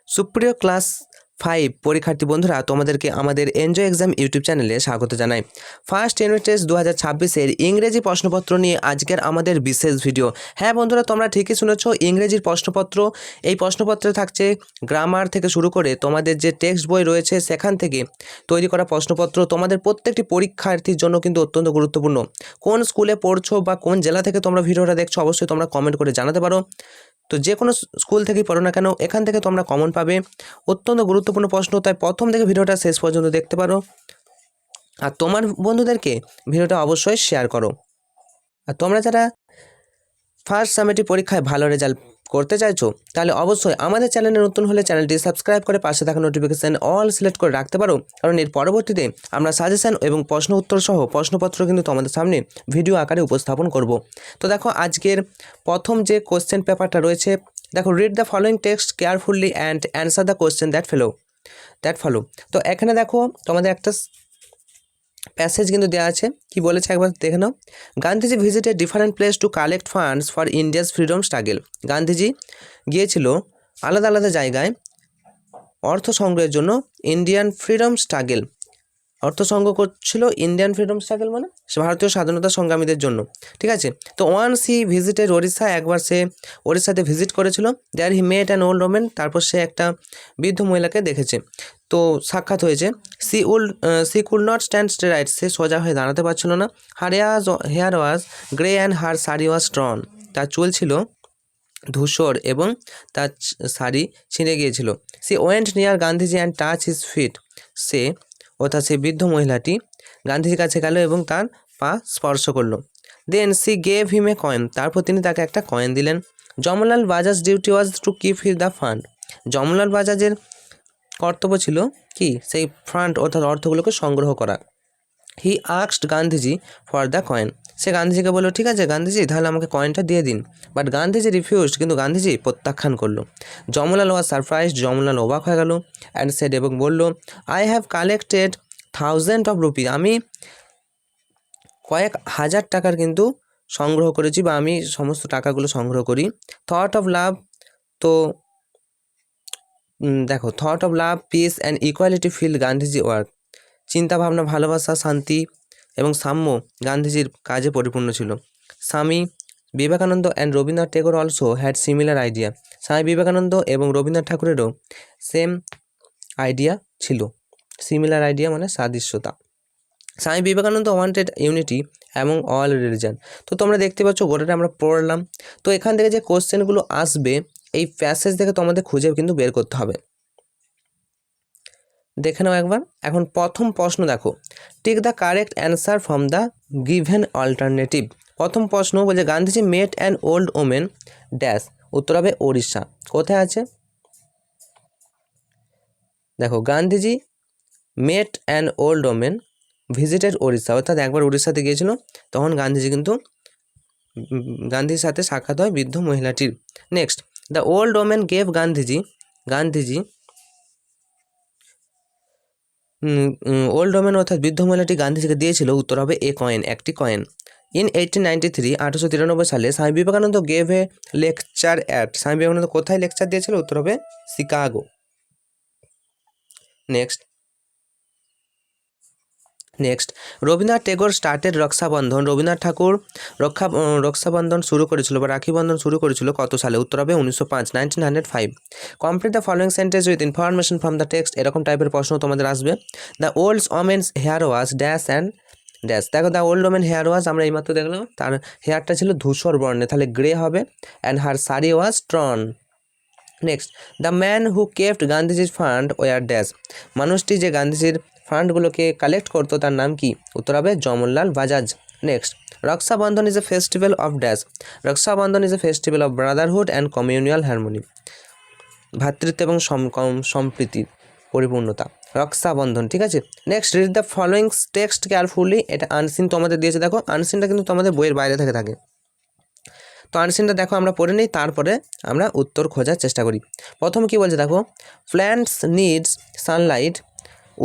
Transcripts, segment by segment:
সুপ্রিয় ক্লাস 5 পরীক্ষার্থী বন্ধুরা, তোমাদেরকে আমাদের এনজয় এক্সাম ইউটিউব চ্যানেলে স্বাগত জানাই। ফার্স্ট ইউনিট টেস্ট 2026-এর ইংরেজি প্রশ্নপত্র নিয়ে আজকের আমাদের বিশেষ ভিডিও। হ্যাঁ বন্ধুরা, তোমরা ঠিকই শুনেছো, ইংরেজির প্রশ্নপত্র। এই প্রশ্নপত্রে থাকছে গ্রামার থেকে শুরু করে তোমাদের যে টেক্সট বই রয়েছে সেখান থেকে তৈরি করা প্রশ্নপত্র। তোমাদের প্রত্যেকটি পরীক্ষার্থীর জন্য কিন্তু অত্যন্ত গুরুত্বপূর্ণ। কোন স্কুলে পড়ছো বা কোন জেলা থেকে তোমরা ভিডিওটা দেখছো অবশ্যই তোমরা কমেন্ট করে জানাতে পারো। তো যে কোনো স্কুল থেকেই পড়ো না কেন, এখান থেকে তোমরা কমন পাবে। অত্যন্ত গুরুত্বপূর্ণ প্রশ্ন, তাই প্রথম থেকে ভিডিওটা শেষ পর্যন্ত দেখতে পারো। আর তোমার বন্ধুদেরকে ভিডিওটা অবশ্যই শেয়ার করো। আর তোমরা যারা ফার্স্ট সামেটিভ পরীক্ষায় ভালো রেজাল্ট করতে চাইছো তাহলে অবশ্যই আমাদের চ্যানেলে নতুন হলে চ্যানেলটি সাবস্ক্রাইব করে পাশে থাকা নোটিফিকেশান অল সিলেক্ট করে রাখতে পারো, কারণ এর পরবর্তীতে আমরা সাজেশন এবং প্রশ্ন উত্তর সহ প্রশ্নপত্র কিন্তু তোমাদের সামনে ভিডিও আকারে উপস্থাপন করব। তো দেখো আজকের প্রথম যে কোশ্চেন পেপারটা রয়েছে, দেখো read the following text carefully and answer the question that follow. তো এখানে দেখো তোমাদের একটা প্যাসেজ কিন্তু দেওয়া আছে, কি বলেছে একবার দেখে নাও। Gandhiji visited different place to collect funds for India's freedom struggle. Gandhiji গিয়েছিল আলাদা আলাদা জায়গায় অর্থ সংগ্রহের জন্য। ইন্ডিয়ান ফ্রিডম স্ট্রাগল, অর্থ সংগ্রহ করছিল ইন্ডিয়ান ফ্রিডম স্ট্রাগল মানে ভারতীয় স্বাধীনতা সংগ্রামীদের জন্য, ঠিক আছে। তো ওয়ান্স হি ভিজিটেড ওড়িশা, একবার সে ওড়িশাতে ভিজিট করেছিল। There he met an old women, তারপর সে একটা বৃদ্ধ মহিলাকে দেখেছে, তো সাক্ষাৎ হয়েছে। She could not stand straight, সে সোজা হয়ে দাঁড়াতে পারছিল না। Hair was grey and her sari was torn, তার চুল ছিল ধূসর এবং তার শাড়ি ছিঁড়ে গিয়েছিল। She went near Gandhiji and touch his feet, সে অর্থাৎ সেই বৃদ্ধ মহিলাটি গান্ধীজির কাছে গেল এবং তার পা স্পর্শ করলো। Then she gave him a coin, তারপর তিনি তাকে একটা কয়েন দিলেন। Jamnalal Bajaj duty was to keep his the fund, Jamnalal বাজাজের কর্তব্য ছিল কি সেই ফান্ড অর্থাৎ অর্থগুলোকে সংগ্রহ করা। He asked Gandhiji for the coin, সে গান্ধীজিকে বললো ঠিক আছে গান্ধীজি তাহলে আমাকে কয়েনটা দিয়ে দিন। বাট গান্ধীজি রিফিউজড, কিন্তু গান্ধীজি প্রত্যাখ্যান করলো। জমলাল ওয়াজ সারপ্রাইজড, জমলাল অবাক হয়ে গেল। অ্যান্ড সেড, এবং বলল I have collected thousand of rupee, আমি কয়েক হাজার টাকার কিন্তু সংগ্রহ করেছি বা আমি সমস্ত টাকাগুলো সংগ্রহ করি। থট অফ লাভ, তো দেখো thought of love peace and equality feel Gandhiji work, চিন্তাভাবনা ভালোবাসা শান্তি এবং সাম্য গান্ধীজির কাজে পরিপূর্ণ ছিল। Swami Vivekananda and Rabindranath Tagore also had similar idea, Swami Vivekananda এবং রবীন্দ্রনাথ ঠাকুরেরও সেম আইডিয়া ছিল। সিমিলার আইডিয়া মানে সাদৃশ্যতা। Swami Vivekananda wanted unity among all religion. তো তোমরা দেখতে পাচ্ছ গোটাটা আমরা পড়লাম। তো এখান থেকে যে কোশ্চেনগুলো আসবে এই প্যাসেজ থেকে তোমাদের খুঁজে কিন্তু বের করতে হবে। দেখে নাও একবার। এখন প্রথম প্রশ্ন দেখো, take the correct answer from the given alternative. প্রথম প্রশ্ন বলছে Gandhiji met an old women dash, উত্তর হবে ওড়িশা। কোথায় আছে দেখো, Gandhiji met an old women visited Odisha, অর্থাৎ একবার উড়িষ্যাতে গিয়েছিল, তখন গান্ধীজি কিন্তু গান্ধীর সাথে সাক্ষাৎ হয় বৃদ্ধ মহিলাটির। Next, the old women gave Gandhiji old women অর্থাৎ বৃদ্ধ মহিলাটি গান্ধীজিকে দিয়েছিল, উত্তর হবে এ কয়েন, একটি কয়েন। ইন 1893 1893 সালে Swami Vivekananda gave a lecture at, Swami Vivekananda কোথায় লেকচার দিয়েছিল, উত্তর হবে Chicago. Next, Rabindranath Tagore started Rakshabandhan, Rabindranath Thakur Rakshabandhan শুরু করেছিল বা রাখি বন্ধন শুরু করেছিল কত সালে, উত্তর হবে 1905। Complete the following sentence with information from the text, এরকম টাইপের প্রশ্ন তোমাদের আসবে। The old women's hair was dash and dash, দেখো the old women hair was আমরা এইমাত্র দেখলাম, তার হেয়ারটা ছিল ধূসর বর্ণে, তাহলে গ্রে হবে। And her sari was torn. Next, the man who kept গান্ধীজির ফান্ড ওয়ার ড্যাশ, মানুষটি যে গান্ধীজির ফান্ডগুলোকে কালেক্ট করতো তার নাম কি, উত্তর হবে Jamnalal Bajaj. Next, Rakshabandhan is a festival of dash, Rakshabandhan is a festival of brotherhood and communal harmony, ভ্রাতৃত্ব এবং সম্প্রীতির পরিপূর্ণতা, রক্ষাবন্ধন, ঠিক আছে। Next, read the following text carefully, এটা আনসিন তোমাদের দিয়েছে, দেখো আনসিনটা কিন্তু তোমাদের বইয়ের বাইরে থেকে থাকে। তো আনসিনটা দেখো আমরা পড়ে নিই, তারপরে আমরা উত্তর খোঁজার চেষ্টা করি। প্রথম কি বলছে দেখো, প্ল্যান্টস নিডস সানলাইট,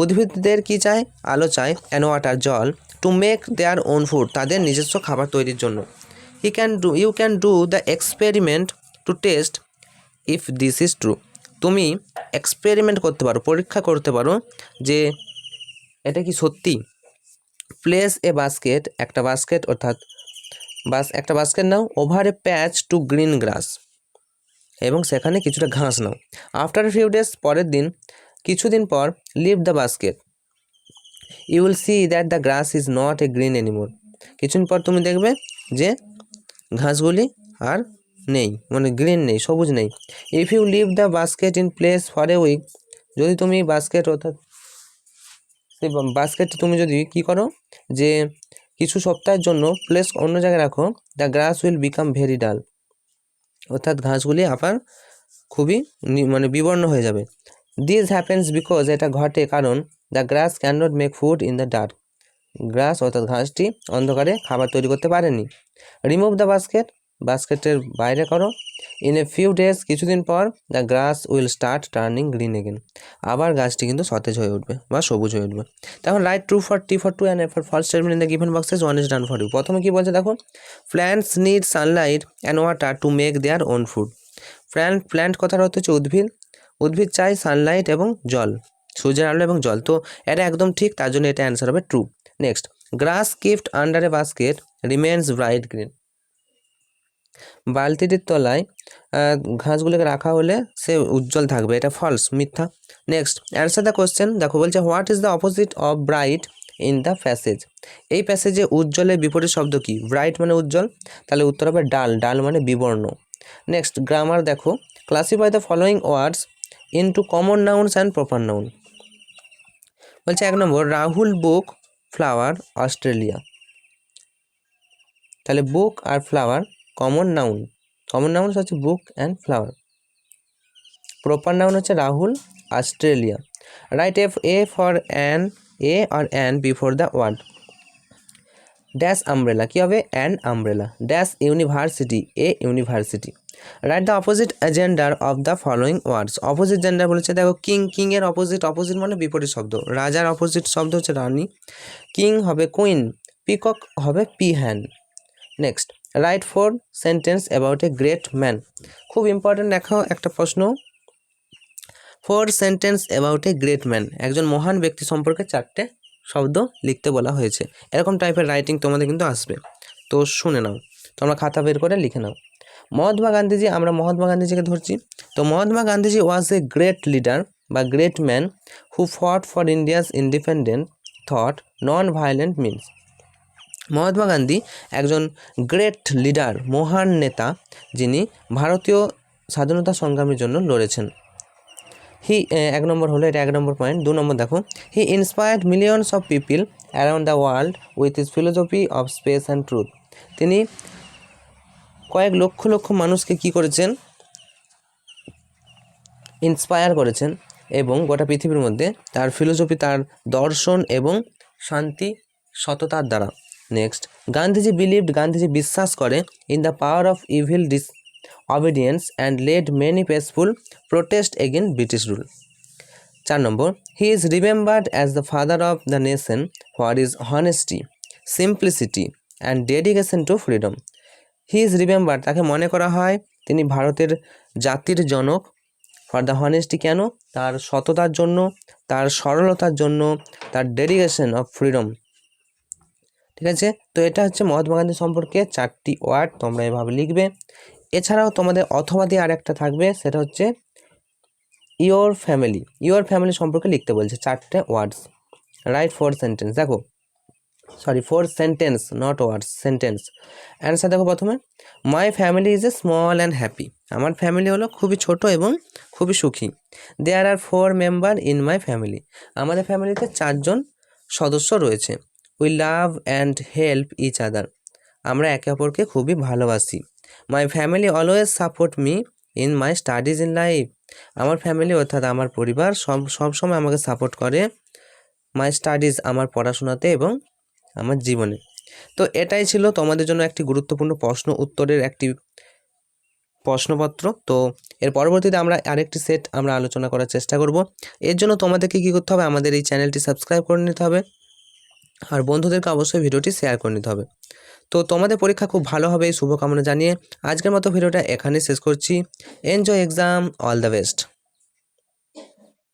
উদ্ভিদদের কি চায়, আলো চায়, অ্যান্ড ওয়াটার, জল, to make their own food, তাদের নিজস্ব খাবার তৈরির জন্য। You can do the experiment to test if this is true, তুমি এক্সপেরিমেন্ট করতে পারো, পরীক্ষা করতে পারো যে এটা কি সত্যি। প্লেস এ বাস্কেট, একটা বাস্কেট অর্থাৎ একটা বাস্কেট নাও over a patch to green grass, এবং সেখানে কিছুটা ঘাস নাও। আফটার ফিউ ডেজ, পরের দিন, কিছুদিন পর, leave the basket, you will see that the grass is not a green anymore. কিছুদিন পর তুমি দেখবে যে ঘাসগুলি আর নেই, মানে গ্রিন নেই, সবুজ নেই। If you leave the basket in place for a week, যদি তুমি বাস্কেট অর্থাৎ সেই বাস্কেটটি তুমি যদি কী করো যে কিছু সপ্তাহের জন্য প্লেস অন্য জায়গায় রাখো, the grass will become very ডাল, অর্থাৎ ঘাসগুলি আবার খুবই মানে বিবর্ণ হয়ে যাবে। দিস হ্যাপেন্স বিকজ, এটা ঘটে কারণ the grass can not make food in the dark, grass অর্থাৎ ঘাসটি অন্ধকারে খাবার তৈরি করতে পারেনি। রিমুভ দ্য বাস্কেট, বাস্কেটের বাইরে করো। ইন এ ফিউ ডেজ, কিছুদিন পর, the grass will start turning green again, আবার গাছটি কিন্তু সতেজ হয়ে উঠবে বা সবুজ হয়ে উঠবে। তখন write true for T for to and for false statement in the given boxes, one is done for you. প্রথমে কি বলছে দেখো, plants need sunlight and water to make their own food. Plant কথার অর্থ হচ্ছে উদ্ভিদ চাই সানলাইট এবং জল, সূর্যের আলো এবং জল। তো এটা একদম ঠিক, তার জন্য এটা অ্যান্সার হবে true. Next, grass kept under a basket remains bright green, বালতিটির তলায় ঘাসগুলোকে রাখা হলে সে উজ্জ্বল থাকবে, এটা ফলস, মিথ্যা। নেক্সট, অ্যান্সার দ্য কোশ্চেন, দেখো বলছে what is the opposite of bright in the passage. এই প্যাসেজে উজ্জ্বলের বিপরীত শব্দ কি? ব্রাইট মানে উজ্জ্বল, তাহলে উত্তর হবে ডাল, ডাল মানে বিবর্ণ। নেক্সট, গ্রামার দেখো, classify the following words into common nouns and proper noun. বলছে 1 number, Rahul book flower Australia, তাহলে বুক আর ফ্লাওয়ার কমন নাউন হচ্ছে book and flower. Proper noun হচ্ছে Rahul Australia. Write a for an, a আর an before the word. Dash umbrella, কী হবে? An umbrella. Dash university, a university. Write the opposite gender of the following words. Opposite gender বলেছে দেখো, কিংয়ের opposite মানে বিপরীত শব্দ। রাজার অপোজিট শব্দ হচ্ছে রানী, কিং হবে কুইন, পিকক হবে peahen. Next, write 4 sentence about a great man. খুব ইম্পর্টেন্ট, দেখো একটা প্রশ্ন, 4 sentence about a great man, একজন মহান ব্যক্তি সম্পর্কে 4টে শব্দ লিখতে বলা হয়েছে। এরকম টাইপের রাইটিং তোমাদের কিন্তু আসবে, তো শুনে নাও, তোমরা খাতা বের করে লিখে নাও। মহাত্মা গান্ধীজি, আমরা মহাত্মা গান্ধীজিকে ধরছি, তো মহাত্মা গান্ধীজি ওয়াজ এ গ্রেট লিডার বা great man who fought for India's independent thought non violent means. Mahatma Gandhi একজন গ্রেট লিডার, মহান নেতা, যিনি ভারতীয় স্বাধীনতা সংগ্রামের জন্য লড়েছেন। হি 1 নম্বর হলো, এটা 1 নম্বর পয়েন্ট। 2 নম্বর দেখো, he inspired millions of people around the world with his philosophy of space and truth. তিনি কয়েক লক্ষ মানুষকে কি করেছেন? ইন্সপায়ার করেছেন, এবং গোটা পৃথিবীর মধ্যে তার ফিলোসফি, তার দর্শন এবং শান্তি সততার দ্বারা। নেক্সট, গান্ধীজি বিশ্বাস করে in the power of evil disobedience and led many peaceful protest against British rule. 4 number, he is remembered as the father of the nation for his honesty, simplicity and dedication to freedom. He is remembered, তাকে মনে করা হয় তিনি ভারতের জাতির জনক, for the honesty, কেন? তার সততার জন্য, তার সরলতার জন্য, তার ডেডিকেশন অফ ফ্রিডম। ঠিক আছে, তো এটা হচ্ছে মহাত্মা গান্ধী সম্পর্কে 4টি ওয়ার্ড, তোমরা এভাবে লিখবে। এছাড়াও তোমাদের অথবা দিয়ে আরেকটা থাকবে, সেটা হচ্ছে ইয়োর ফ্যামিলি সম্পর্কে লিখতে বলছে 4টে ওয়ার্ডস। রাইট 4 সেন্টেন্স, দেখো 4 sentence, not words, sentence. Answer দেখো, প্রথমে, my family is a small and happy, আমার ফ্যামিলি হলো খুবই ছোট এবং খুবই সুখী। There are 4 member in my family, আমাদের ফ্যামিলিতে 4 জন সদস্য রয়েছে। We love and help each other, আমরা একে অপরকে খুবই ভালোবাসি। My family always support me in my studies in life, আমার ফ্যামিলি অর্থাৎ আমার পরিবার সবসময় আমাকে সাপোর্ট করে মাই স্টাডিজ, আমার পড়াশোনাতে এবং আমার জীবনে। তো এটাই ছিল তোমাদের জন্য একটি গুরুত্বপূর্ণ প্রশ্ন উত্তরের একটি প্রশ্নপত্র। তো এর পরবর্তীতে আমরা আরেকটি সেট আমরা আলোচনা করার চেষ্টা করব। এর জন্য তোমাদেরকে কী করতে হবে? আমাদের এই চ্যানেলটি সাবস্ক্রাইব করে নিতে হবে, আর বন্ধুদেরকে অবশ্যই ভিডিওটি শেয়ার করে নিতে হবে। তো তোমাদের পরীক্ষা খুব ভালো হবে এই শুভকামনা জানিয়ে আজকের মতো ভিডিওটা এখানে শেষ করছি। Enjoy exam, all the best.